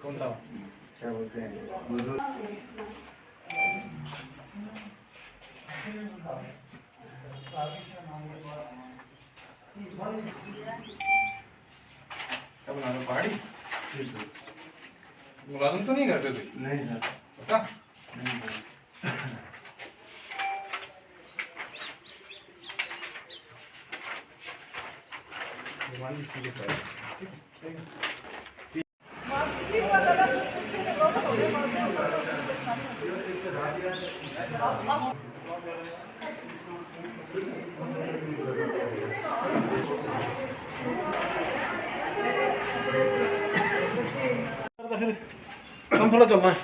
कौन था क्या बोलते हैं क्या बना रहे पहाड़ी मुलाजिम तो नहीं करते थे? नहीं सर। पता नहीं सर। हम थोड़ा चलना है।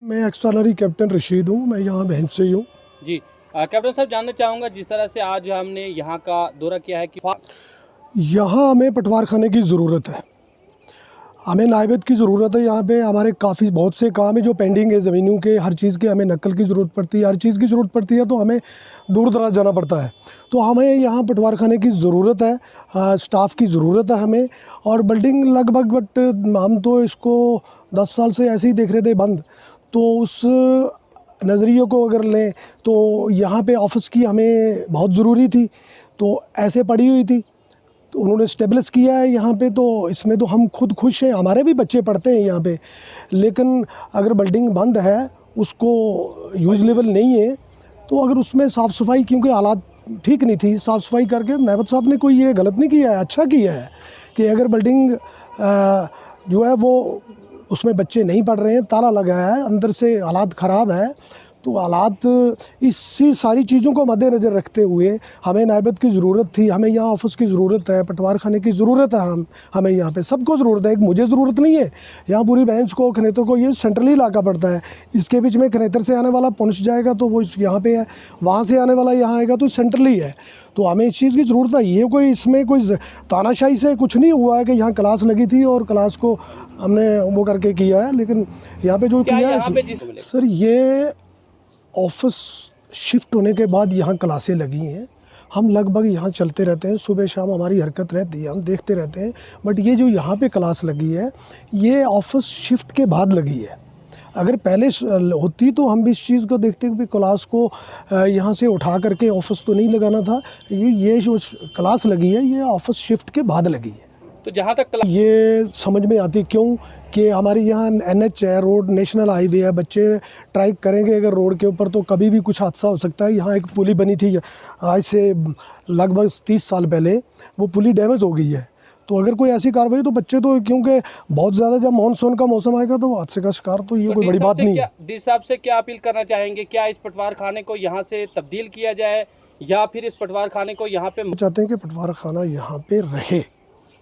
मैं एक्स-सैलरी कैप्टन रशीद हूँ। मैं यहाँ भैंस से ही हूँ जी। कैप्टन साहब, जानना चाहूँगा जिस तरह से आज हमने यहाँ का दौरा किया है कि यहाँ हमें पटवार खाने की ज़रूरत है, हमें नायबत की ज़रूरत है। यहाँ पे हमारे काफ़ी बहुत से काम है जो पेंडिंग है, ज़मीनों के, हर चीज़ के हमें नकल की ज़रूरत पड़ती है, हर चीज़ की ज़रूरत पड़ती है, तो हमें दूर दराज जाना पड़ता है। तो हमें यहाँ पटवार खाने की ज़रूरत है, स्टाफ की ज़रूरत है हमें। और बिल्डिंग लगभग बट हम तो इसको 10 साल से ऐसे ही देख रहे थे बंद। तो उस नज़रिए को अगर लें तो यहाँ पे ऑफिस की हमें बहुत ज़रूरी थी, तो ऐसे पड़ी हुई थी, तो उन्होंने स्टेबलिश किया है यहाँ पे। तो इसमें तो हम खुद खुश हैं, हमारे भी बच्चे पढ़ते हैं यहाँ पे। लेकिन अगर बिल्डिंग बंद है, उसको यूज लेवल नहीं है, तो अगर उसमें साफ़ सफाई, क्योंकि हालात ठीक नहीं थी, साफ़ सफाई करके नायब साहब ने कोई ये गलत नहीं किया है, अच्छा किया है कि अगर बिल्डिंग जो है वो उसमें बच्चे नहीं पढ़ रहे हैं, ताला लगा है, अंदर से हालात ख़राब है, तो हालात इसी सारी चीज़ों को मद्देनज़र रखते हुए हमें नायबत की ज़रूरत थी, हमें यहाँ ऑफिस की ज़रूरत है, पटवार खाने की ज़रूरत है, हमें यहाँ पे सबको ज़रूरत है। एक मुझे ज़रूरत नहीं है, यहाँ पूरी बेंच को खनेतर को ये सेंट्रली इलाका पड़ता है, इसके बीच में खनेतर से आने वाला पहुँच जाएगा तो वो यहाँ पे है, वहाँ से आने वाला यहाँ आएगा तो सेंट्रली है। तो हमें इस चीज़ की ज़रूरत है। ये कोई इसमें कोई तानाशाही से कुछ नहीं हुआ है कि यहाँ क्लास लगी थी और क्लास को हमने वो करके किया है, लेकिन यहाँ पे जो किया है सर, ये ऑफिस शिफ्ट होने के बाद यहाँ क्लासें लगी हैं। हम लगभग यहाँ चलते रहते हैं, सुबह शाम हमारी हरकत रहती है, हम देखते रहते हैं। बट ये जो यहाँ पे क्लास लगी है ये ऑफिस शिफ्ट के बाद लगी है। अगर पहले होती तो हम भी इस चीज़ को देखते कि क्लास को यहाँ से उठा करके ऑफिस तो नहीं लगाना था। ये जो क्लास लगी है ये ऑफिस शिफ्ट के बाद लगी है। तो जहाँ तक ये समझ में आती क्यों कि हमारे यहाँ NH है, रोड नेशनल हाईवे है, बच्चे ट्राइक करेंगे अगर रोड के ऊपर तो कभी भी कुछ हादसा हो सकता है। यहाँ एक पुली बनी थी आज से लगभग 30 साल पहले, वो पुली डैमेज हो गई है। तो अगर कोई ऐसी कार्रवाई तो बच्चे तो, क्योंकि बहुत ज़्यादा जब मानसून का मौसम आएगा तो हादसे का शिकार तो ये कोई बड़ी बात नहीं है। डी साहब से क्या अपील करना चाहेंगे, क्या इस पटवार खाने को यहाँ से तब्दील किया जाए या फिर इस पटवार खाने को यहाँ पे चाहते हैं कि पटवार खाना यहाँ पे रहे।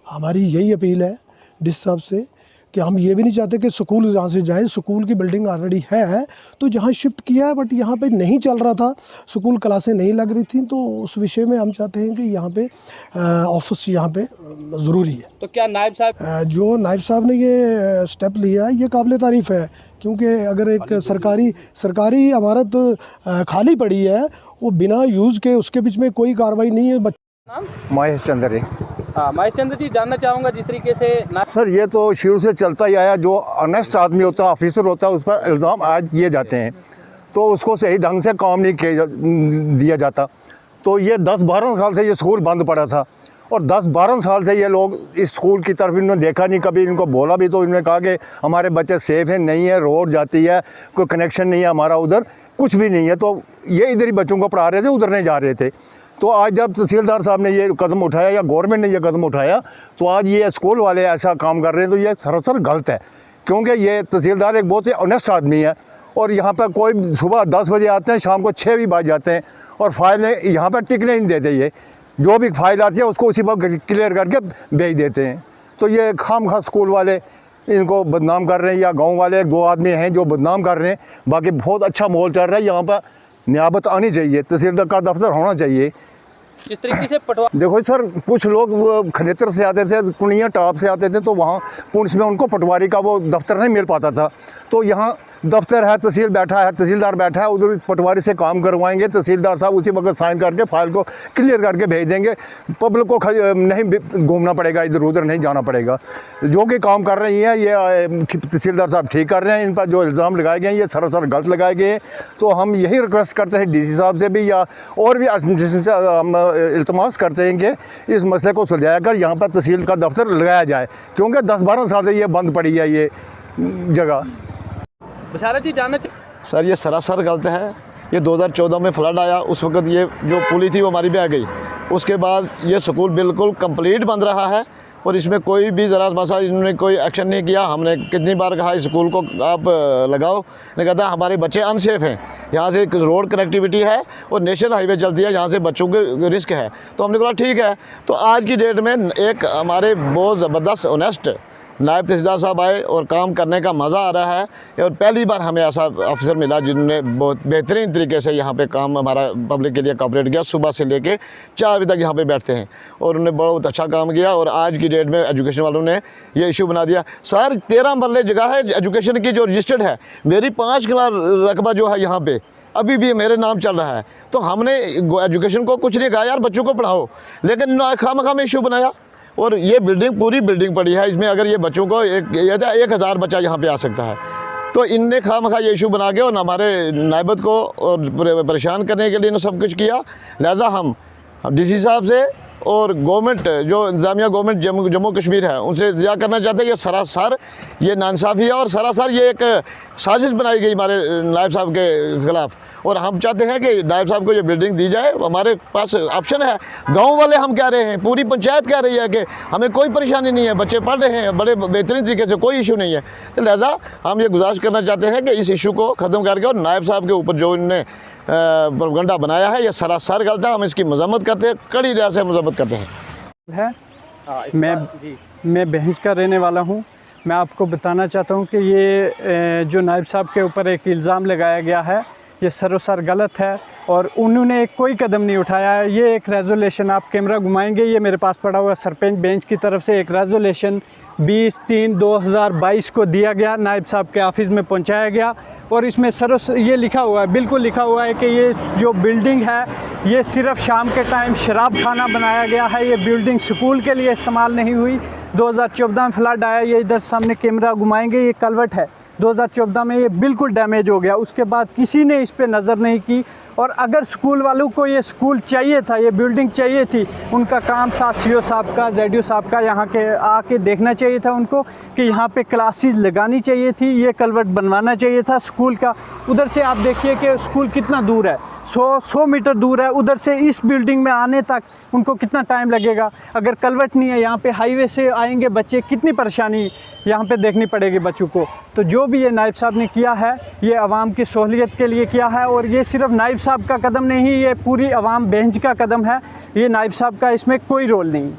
हमारी यही अपील है डी साहब से कि हम ये भी नहीं चाहते कि स्कूल जहाँ से जाए, स्कूल की बिल्डिंग ऑलरेडी है तो जहाँ शिफ्ट किया है बट यहाँ पे नहीं चल रहा था, स्कूल क्लासें नहीं लग रही थी, तो उस विषय में हम चाहते हैं कि यहाँ पे ऑफिस यहाँ पे ज़रूरी है। तो क्या नायब साहब जो नायब साहब ने ये स्टेप लिया है ये काबिल तारीफ़ है, क्योंकि अगर एक सरकारी इमारत खाली पड़ी है वो बिना यूज़ के, उसके बीच में कोई कार्रवाई नहीं है। महेश चंद्र जी। महेश चंद्र जी, जानना चाहूँगा जिस तरीके से सर ये तो शुरू से चलता ही आया, जो ऑनेस्ट आदमी होता है, ऑफिसर होता है, उस पर इल्ज़ाम आज किए जाते हैं तो उसको सही ढंग से काम नहीं दिया जाता। तो ये 10-12 साल से ये स्कूल बंद पड़ा था और 10-12 साल से ये लोग इस स्कूल की तरफ इन्होंने देखा नहीं, कभी इनको बोला भी तो इन्होंने कहा कि हमारे बच्चे सेफ़ हैं, नहीं है, रोड जाती है, कोई कनेक्शन नहीं है हमारा, उधर कुछ भी नहीं है। तो ये इधर ही बच्चों को पढ़ा रहे थे, उधर नहीं जा रहे थे। तो आज जब तहसीलदार साहब ने ये कदम उठाया या गवर्नमेंट ने ये कदम उठाया तो आज ये स्कूल वाले ऐसा काम कर रहे हैं, तो ये सरासर गलत है, क्योंकि ये तहसीलदार एक बहुत ही ऑनेस्ट आदमी है और यहाँ पर कोई सुबह 10 बजे आते हैं, शाम को 6 भी बज जाते हैं और फाइलें यहाँ पर टिकने नहीं देते। ये जो भी फाइल आती है उसको उसी वक्त क्लियर करके भेज देते हैं। तो ये खामखा स्कूल वाले इनको बदनाम कर रहे हैं, या गाँव वाले 2 आदमी हैं जो बदनाम कर रहे हैं। बाकी बहुत अच्छा माहौल चल रहा है, यहाँ पर नियाबत आनी चाहिए, तहसीलदार का दफ्तर होना चाहिए। जिस तरीके से पटवा देखो सर, कुछ लोग खनेतर से आते थे, कुनिया टॉप से आते थे, तो वहाँ पुंछ में उनको पटवारी का वो दफ्तर नहीं मिल पाता था। तो यहाँ दफ्तर है, तहसील बैठा है, तहसीलदार बैठा है, उधर पटवारी से काम करवाएंगे, तहसीलदार साहब उसी वक्त साइन करके फाइल को क्लियर करके भेज देंगे। पब्लिक को नहीं घूमना पड़ेगा, इधर उधर नहीं जाना पड़ेगा। जो कि काम कर रही हैं ये तहसीलदार साहब ठीक कर रहे हैं। इन पर जो इल्ज़ाम लगाए गए हैं ये सरासर गलत लगाए गए हैं। तो हम यही रिक्वेस्ट करते हैं DC साहब से भी, या और भी एडमिनिस्ट्रेशन से हम इल्तमास करते हैं कि इस मसले को सुलझाया कर यहाँ पर तहसील का दफ्तर लगाया जाए, क्योंकि 10-12 साल से ये बंद पड़ी है ये जगह। बशारत जी, जानना सर ये सरासर गलत है। ये 2014 में फ्लड आया, उस वक्त ये जो पुली थी वो हमारी भी आ गई। उसके बाद ये स्कूल बिल्कुल कंप्लीट बंद रहा है और इसमें कोई भी ज़रा मसा इन्होंने कोई एक्शन नहीं किया। हमने कितनी बार कहा स्कूल को आप लगाओ, नहीं कहता हमारे बच्चे अनसेफ हैं, यहाँ से रोड कनेक्टिविटी है और नेशनल हाईवे चलती है, यहाँ से बच्चों के रिस्क है। तो हमने कहा ठीक है। तो आज की डेट में एक हमारे बहुत ज़बरदस्त ऑनेस्ट नायब तहसीलदार साहब आए और काम करने का मज़ा आ रहा है और पहली बार हमें ऐसा अफसर मिला जिन्होंने बहुत बेहतरीन तरीके से यहाँ पे काम हमारा पब्लिक के लिए कॉपरेट किया। सुबह से लेके 4 बजे तक यहाँ पे बैठते हैं और उन्होंने बहुत अच्छा काम किया। और आज की डेट में एजुकेशन वालों ने ये इशू बना दिया। सर 13 मरले जगह है एजुकेशन की जो रजिस्टर्ड है, मेरी 5 किला रकबा जो है यहाँ पर अभी भी मेरे नाम चल रहा है। तो हमने एजुकेशन को कुछ नहीं कहा यार बच्चों को पढ़ाओ, लेकिन खामखा में इशू बनाया। और ये बिल्डिंग पूरी बिल्डिंग पड़ी है, इसमें अगर ये बच्चों को 1000 बच्चा यहाँ पे आ सकता है। तो इनने खामखा ये इशू बना के और हमारे नायबत को और परेशान करने के लिए इन्होंने सब कुछ किया। लिहाजा हम DC साहब से और गवर्नमेंट जो इंतजामिया गवर्नमेंट जम्मू कश्मीर है उनसे यह करना चाहते हैं कि सरासर ये नाइंसाफ़ी है और सरासर ये एक साजिश बनाई गई हमारे नायब साहब के ख़िलाफ़। और हम चाहते हैं कि नायब साहब को ये बिल्डिंग दी जाए। हमारे पास ऑप्शन है, गांव वाले हम कह रहे हैं, पूरी पंचायत कह रही है कि हमें कोई परेशानी नहीं है, बच्चे पढ़ रहे हैं बड़े बेहतरीन तरीके से, कोई इशू नहीं है। तो लिहाजा हम ये गुजारिश करना चाहते हैं कि इस इशू को ख़त्म करके और नायब साहब के ऊपर जो इन्होंने प्रोपगंडा बनाया है, ये सरासर गलत है। हम इसकी मजम्मत करते हैं, कड़ी तरह से मजम्मत करते हैं। मैं बहंस का रहने वाला हूँ। मैं आपको बताना चाहता हूँ कि ये जो नायब साहब के ऊपर एक इल्ज़ाम लगाया गया है, ये सरासर गलत है और उन्होंने कोई कदम नहीं उठाया है। ये एक रेजोल्यूशन, आप कैमरा घुमाएंगे, ये मेरे पास पड़ा हुआ सरपंच बेंच की तरफ से एक रेजोल्यूशन 20/3/2022 को दिया गया, नायब साहब के ऑफ़िस में पहुंचाया गया और इसमें ये लिखा हुआ है, बिल्कुल लिखा हुआ है कि ये जो बिल्डिंग है ये सिर्फ़ शाम के टाइम शराब खाना बनाया गया है। ये बिल्डिंग स्कूल के लिए इस्तेमाल नहीं हुई। 2014 में फ्लड आया, ये इधर सामने कैमरा घुमाएंगे, ये कलवट है, 2014 में ये बिल्कुल डैमेज हो गया। उसके बाद किसी ने इस पे नज़र नहीं की और अगर स्कूल वालों को ये स्कूल चाहिए था, ये बिल्डिंग चाहिए थी, उनका काम था सीओ साहब का, जेडीओ साहब का यहाँ के आके देखना चाहिए था उनको कि यहाँ पे क्लासेस लगानी चाहिए थी, ये कलवट बनवाना चाहिए था स्कूल का। उधर से आप देखिए कि स्कूल कितना दूर है, 100 मीटर दूर है। उधर से इस बिल्डिंग में आने तक उनको कितना टाइम लगेगा। अगर कलवट नहीं है, यहाँ पे हाईवे से आएंगे बच्चे, कितनी परेशानी यहाँ पे देखनी पड़ेगी बच्चों को। तो जो भी ये नायब साहब ने किया है, ये आवाम की सहूलियत के लिए किया है और ये सिर्फ नायब साहब का कदम नहीं, ये पूरी आवाम बेंच का कदम है। ये नायब साहब का इसमें कोई रोल नहीं।